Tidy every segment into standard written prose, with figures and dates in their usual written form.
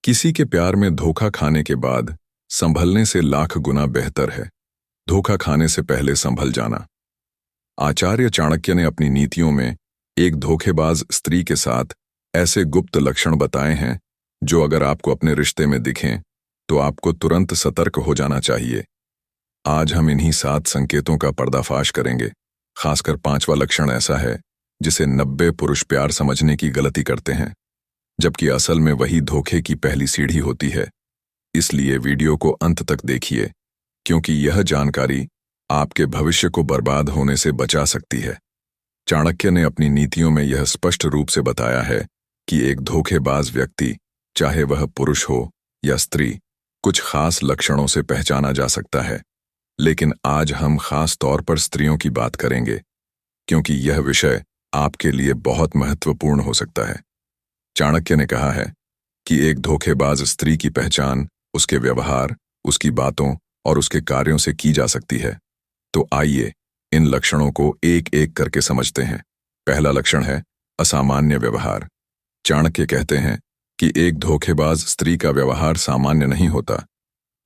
किसी के प्यार में धोखा खाने के बाद संभलने से लाख गुना बेहतर है धोखा खाने से पहले संभल जाना। आचार्य चाणक्य ने अपनी नीतियों में एक धोखेबाज स्त्री के साथ ऐसे गुप्त लक्षण बताए हैं जो अगर आपको अपने रिश्ते में दिखें तो आपको तुरंत सतर्क हो जाना चाहिए। आज हम इन्हीं 7 संकेतों का पर्दाफाश करेंगे। खासकर 5वां लक्षण ऐसा है जिसे 90 पुरुष प्यार समझने की गलती करते हैं, जबकि असल में वही धोखे की पहली सीढ़ी होती है। इसलिए वीडियो को अंत तक देखिए, क्योंकि यह जानकारी आपके भविष्य को बर्बाद होने से बचा सकती है। चाणक्य ने अपनी नीतियों में यह स्पष्ट रूप से बताया है कि एक धोखेबाज व्यक्ति, चाहे वह पुरुष हो या स्त्री, कुछ खास लक्षणों से पहचाना जा सकता है। लेकिन आज हम खास तौर पर स्त्रियों की बात करेंगे, क्योंकि यह विषय आपके लिए बहुत महत्वपूर्ण हो सकता है। चाणक्य ने कहा है कि एक धोखेबाज स्त्री की पहचान उसके व्यवहार, उसकी बातों और उसके कार्यों से की जा सकती है। तो आइए इन लक्षणों को एक एक करके समझते हैं। पहला लक्षण है असामान्य व्यवहार। चाणक्य कहते हैं कि एक धोखेबाज स्त्री का व्यवहार सामान्य नहीं होता।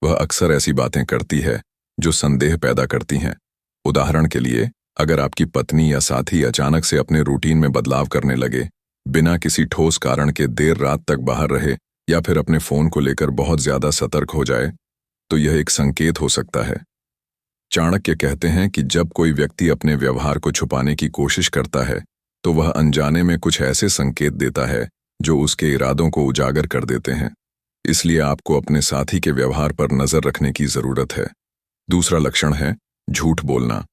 वह अक्सर ऐसी बातें करती है जो संदेह पैदा करती हैं। उदाहरण के लिए, अगर आपकी पत्नी या साथी अचानक से अपने रूटीन में बदलाव करने लगे, बिना किसी ठोस कारण के देर रात तक बाहर रहे या फिर अपने फोन को लेकर बहुत ज्यादा सतर्क हो जाए, तो यह एक संकेत हो सकता है। चाणक्य कहते हैं कि जब कोई व्यक्ति अपने व्यवहार को छुपाने की कोशिश करता है, तो वह अनजाने में कुछ ऐसे संकेत देता है जो उसके इरादों को उजागर कर देते हैं। इसलिए आपको अपने साथी के व्यवहार पर नजर रखने की जरूरत है। दूसरा लक्षण है झूठ बोलना।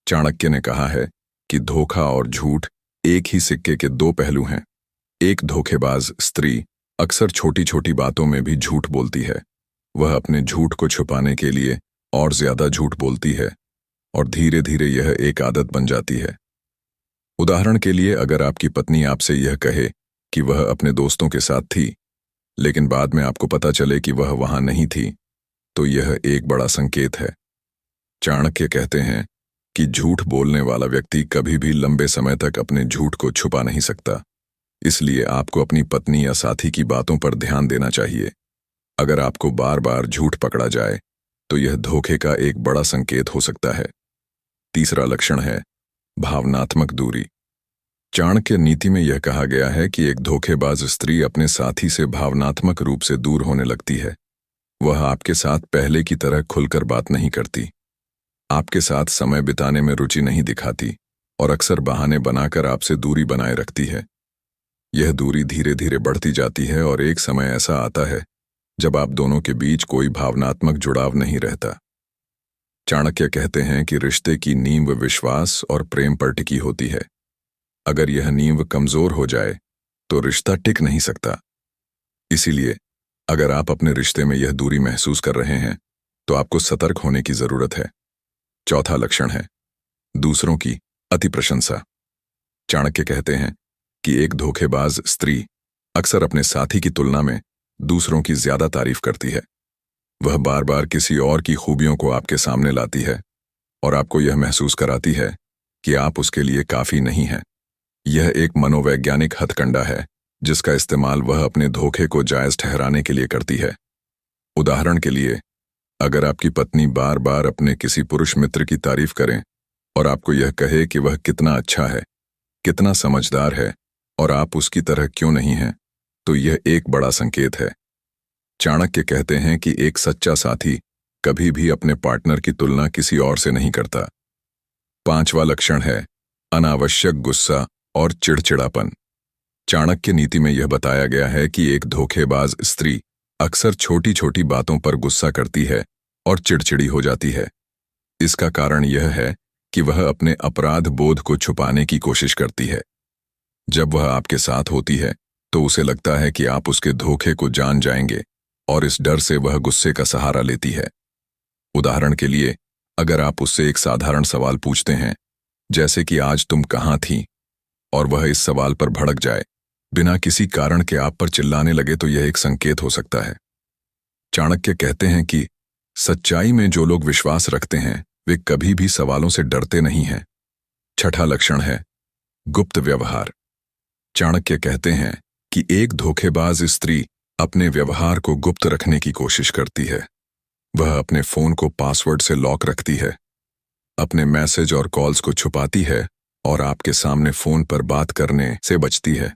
चाणक्य ने कहा है कि धोखा और झूठ एक ही सिक्के के 2 पहलू हैं। एक धोखेबाज स्त्री अक्सर छोटी छोटी बातों में भी झूठ बोलती है। वह अपने झूठ को छुपाने के लिए और ज्यादा झूठ बोलती है और धीरे धीरे यह एक आदत बन जाती है। उदाहरण के लिए, अगर आपकी पत्नी आपसे यह कहे कि वह अपने दोस्तों के साथ थी, लेकिन बाद में आपको पता चले कि वह वहां नहीं थी, तो यह एक बड़ा संकेत है। चाणक्य कहते हैं कि झूठ बोलने वाला व्यक्ति कभी भी लंबे समय तक अपने झूठ को छुपा नहीं सकता। इसलिए आपको अपनी पत्नी या साथी की बातों पर ध्यान देना चाहिए। अगर आपको बार बार झूठ पकड़ा जाए, तो यह धोखे का एक बड़ा संकेत हो सकता है। तीसरा लक्षण है भावनात्मक दूरी। चाणक्य नीति में यह कहा गया है कि एक धोखेबाज स्त्री अपने साथी से भावनात्मक रूप से दूर होने लगती है। वह आपके साथ पहले की तरह खुलकर बात नहीं करती, आपके साथ समय बिताने में रुचि नहीं दिखाती और अक्सर बहाने बनाकर आपसे दूरी बनाए रखती है। यह दूरी धीरे धीरे बढ़ती जाती है और एक समय ऐसा आता है जब आप दोनों के बीच कोई भावनात्मक जुड़ाव नहीं रहता। चाणक्य कहते हैं कि रिश्ते की नींव विश्वास और प्रेम पर टिकी होती है। अगर यह नींव कमजोर हो जाए तो रिश्ता टिक नहीं सकता। इसीलिए अगर आप अपने रिश्ते में यह दूरी महसूस कर रहे हैं, तो आपको सतर्क होने की जरूरत है। चौथा लक्षण है दूसरों की अति प्रशंसा। चाणक्य कहते हैं कि एक धोखेबाज स्त्री अक्सर अपने साथी की तुलना में दूसरों की ज्यादा तारीफ करती है। वह बार बार किसी और की खूबियों को आपके सामने लाती है और आपको यह महसूस कराती है कि आप उसके लिए काफी नहीं हैं। यह एक मनोवैज्ञानिक हथकंडा है जिसका इस्तेमाल वह अपने धोखे को जायज ठहराने के लिए करती है। उदाहरण के लिए, अगर आपकी पत्नी बार बार अपने किसी पुरुष मित्र की तारीफ करें और आपको यह कहे कि वह कितना अच्छा है, कितना समझदार है और आप उसकी तरह क्यों नहीं हैं, तो यह एक बड़ा संकेत है। चाणक्य कहते हैं कि एक सच्चा साथी कभी भी अपने पार्टनर की तुलना किसी और से नहीं करता। 5वां लक्षण है अनावश्यक गुस्सा और चिड़चिड़ापन। चाणक्य नीति में यह बताया गया है कि एक धोखेबाज स्त्री अक्सर छोटी छोटी बातों पर गुस्सा करती है और चिड़चिड़ी हो जाती है। इसका कारण यह है कि वह अपने अपराध बोध को छुपाने की कोशिश करती है। जब वह आपके साथ होती है तो उसे लगता है कि आप उसके धोखे को जान जाएंगे और इस डर से वह गुस्से का सहारा लेती है। उदाहरण के लिए, अगर आप उससे एक साधारण सवाल पूछते हैं, जैसे कि आज तुम कहाँ थी, और वह इस सवाल पर भड़क जाए, बिना किसी कारण के आप पर चिल्लाने लगे, तो यह एक संकेत हो सकता है। चाणक्य कहते हैं कि सच्चाई में जो लोग विश्वास रखते हैं वे कभी भी सवालों से डरते नहीं हैं। छठा लक्षण है गुप्त व्यवहार। चाणक्य कहते हैं कि एक धोखेबाज स्त्री अपने व्यवहार को गुप्त रखने की कोशिश करती है। वह अपने फोन को पासवर्ड से लॉक रखती है, अपने मैसेज और कॉल्स को छुपाती है और आपके सामने फोन पर बात करने से बचती है।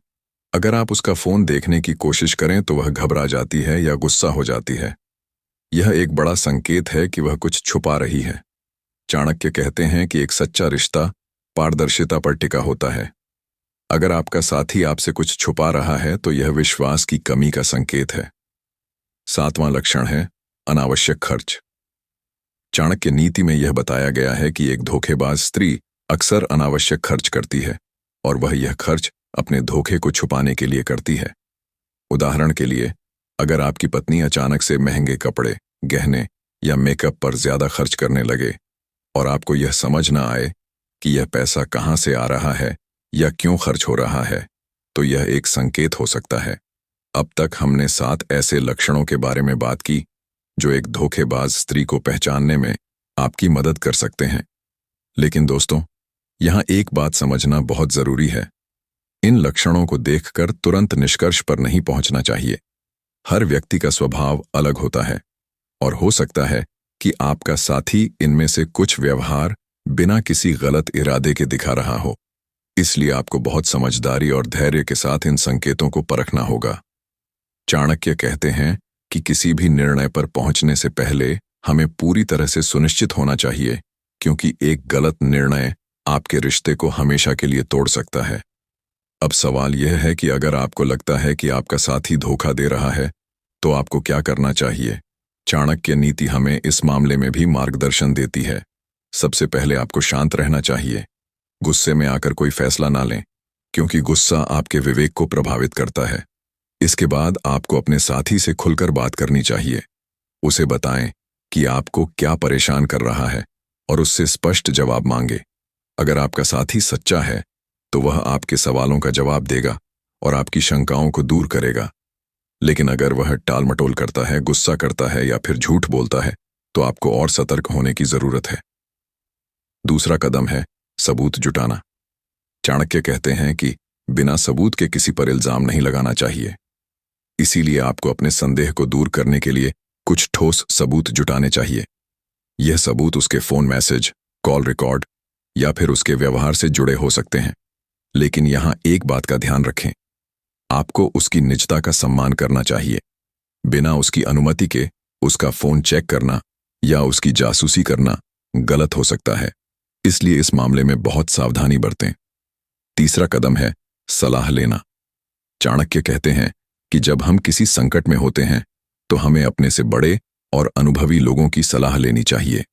अगर आप उसका फोन देखने की कोशिश करें तो वह घबरा जाती है या गुस्सा हो जाती है। यह एक बड़ा संकेत है कि वह कुछ छुपा रही है। चाणक्य कहते हैं कि एक सच्चा रिश्ता पारदर्शिता पर टिका होता है। अगर आपका साथी आपसे कुछ छुपा रहा है तो यह विश्वास की कमी का संकेत है। 7वां लक्षण है अनावश्यक खर्च। चाणक्य नीति में यह बताया गया है कि एक धोखेबाज स्त्री अक्सर अनावश्यक खर्च करती है और वह यह खर्च अपने धोखे को छुपाने के लिए करती है। उदाहरण के लिए, अगर आपकी पत्नी अचानक से महंगे कपड़े, गहने या मेकअप पर ज्यादा खर्च करने लगे और आपको यह समझ न आए कि यह पैसा कहाँ से आ रहा है या क्यों खर्च हो रहा है, तो यह एक संकेत हो सकता है। अब तक हमने 7 ऐसे लक्षणों के बारे में बात की जो एक धोखेबाज स्त्री को पहचानने में आपकी मदद कर सकते हैं। लेकिन दोस्तों, यहां एक बात समझना बहुत जरूरी है। इन लक्षणों को देखकर तुरंत निष्कर्ष पर नहीं पहुंचना चाहिए। हर व्यक्ति का स्वभाव अलग होता है और हो सकता है कि आपका साथी इनमें से कुछ व्यवहार बिना किसी गलत इरादे के दिखा रहा हो। इसलिए आपको बहुत समझदारी और धैर्य के साथ इन संकेतों को परखना होगा। चाणक्य कहते हैं कि किसी भी निर्णय पर पहुंचने से पहले हमें पूरी तरह से सुनिश्चित होना चाहिए, क्योंकि एक गलत निर्णय आपके रिश्ते को हमेशा के लिए तोड़ सकता है। अब सवाल यह है कि अगर आपको लगता है कि आपका साथी धोखा दे रहा है, तो आपको क्या करना चाहिए? चाणक्य नीति हमें इस मामले में भी मार्गदर्शन देती है। सबसे पहले आपको शांत रहना चाहिए। गुस्से में आकर कोई फैसला ना लें, क्योंकि गुस्सा आपके विवेक को प्रभावित करता है। इसके बाद आपको अपने साथी से खुलकर बात करनी चाहिए। उसे बताएं कि आपको क्या परेशान कर रहा है और उससे स्पष्ट जवाब मांगे। अगर आपका साथी सच्चा है तो वह आपके सवालों का जवाब देगा और आपकी शंकाओं को दूर करेगा। लेकिन अगर वह टालमटोल करता है, गुस्सा करता है या फिर झूठ बोलता है, तो आपको और सतर्क होने की जरूरत है। दूसरा कदम है सबूत जुटाना। चाणक्य कहते हैं कि बिना सबूत के किसी पर इल्जाम नहीं लगाना चाहिए। इसीलिए आपको अपने संदेह को दूर करने के लिए कुछ ठोस सबूत जुटाने चाहिए। यह सबूत उसके फोन मैसेज, कॉल रिकॉर्ड या फिर उसके व्यवहार से जुड़े हो सकते हैं। लेकिन यहां एक बात का ध्यान रखें, आपको उसकी निजता का सम्मान करना चाहिए। बिना उसकी अनुमति के उसका फोन चेक करना या उसकी जासूसी करना गलत हो सकता है। इसलिए इस मामले में बहुत सावधानी बरतें। तीसरा कदम है सलाह लेना। चाणक्य कहते हैं कि जब हम किसी संकट में होते हैं तो हमें अपने से बड़े और अनुभवी लोगों की सलाह लेनी चाहिए।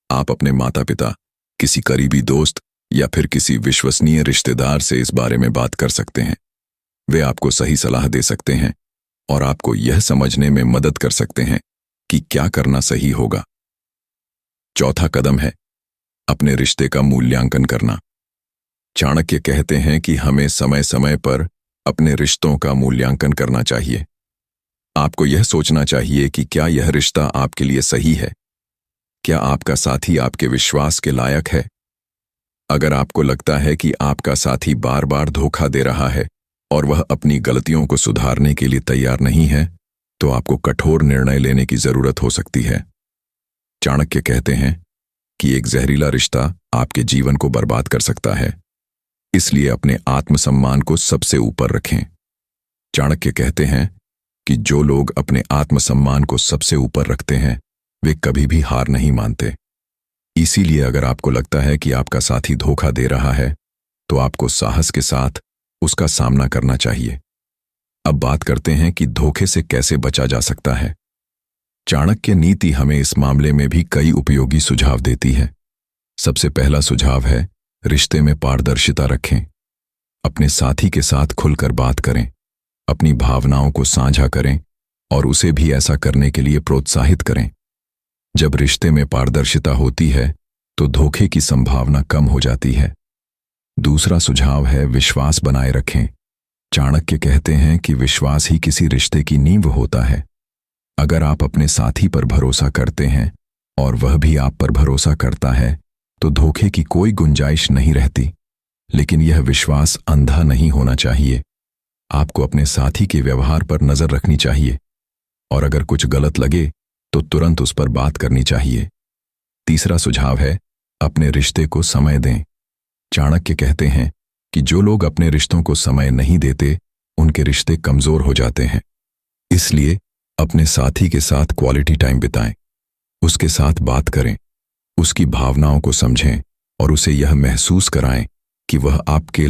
आप अपने माता पिता, किसी करीबी दोस्त या फिर किसी विश्वसनीय रिश्तेदार से इस बारे में बात कर सकते हैं। वे आपको सही सलाह दे सकते हैं और आपको यह समझने में मदद कर सकते हैं कि क्या करना सही होगा। चौथा कदम है अपने रिश्ते का मूल्यांकन करना। चाणक्य कहते हैं कि हमें समय समय पर अपने रिश्तों का मूल्यांकन करना चाहिए। आपको यह सोचना चाहिए कि क्या यह रिश्ता आपके लिए सही है? क्या आपका साथी आपके विश्वास के लायक है? अगर आपको लगता है कि आपका साथी बार बार धोखा दे रहा है और वह अपनी गलतियों को सुधारने के लिए तैयार नहीं है, तो आपको कठोर निर्णय लेने की जरूरत हो सकती है। चाणक्य कहते हैं कि एक जहरीला रिश्ता आपके जीवन को बर्बाद कर सकता है। इसलिए अपने आत्मसम्मान को सबसे ऊपर रखें। चाणक्य कहते हैं कि जो लोग अपने आत्मसम्मान को सबसे ऊपर रखते हैं, वे कभी भी हार नहीं मानते। इसीलिए अगर आपको लगता है कि आपका साथी धोखा दे रहा है, तो आपको साहस के साथ उसका सामना करना चाहिए। अब बात करते हैं कि धोखे से कैसे बचा जा सकता है। चाणक्य नीति हमें इस मामले में भी कई उपयोगी सुझाव देती है। सबसे पहला सुझाव है रिश्ते में पारदर्शिता रखें। अपने साथी के साथ खुलकर बात करें, अपनी भावनाओं को साझा करें और उसे भी ऐसा करने के लिए प्रोत्साहित करें। जब रिश्ते में पारदर्शिता होती है तो धोखे की संभावना कम हो जाती है। दूसरा सुझाव है विश्वास बनाए रखें। चाणक्य कहते हैं कि विश्वास ही किसी रिश्ते की नींव होता है। अगर आप अपने साथी पर भरोसा करते हैं और वह भी आप पर भरोसा करता है, तो धोखे की कोई गुंजाइश नहीं रहती। लेकिन यह विश्वास अंधा नहीं होना चाहिए। आपको अपने साथी के व्यवहार पर नजर रखनी चाहिए और अगर कुछ गलत लगे तो तुरंत उस पर बात करनी चाहिए। तीसरा सुझाव है, अपने रिश्ते को समय दें। चाणक्य कहते हैं कि जो लोग अपने रिश्तों को समय नहीं देते, उनके रिश्ते कमजोर हो जाते हैं। इसलिए अपने साथी के साथ क्वालिटी टाइम बिताएं, उसके साथ बात करें, उसकी भावनाओं को समझें और उसे यह महसूस कराएं कि वह आपके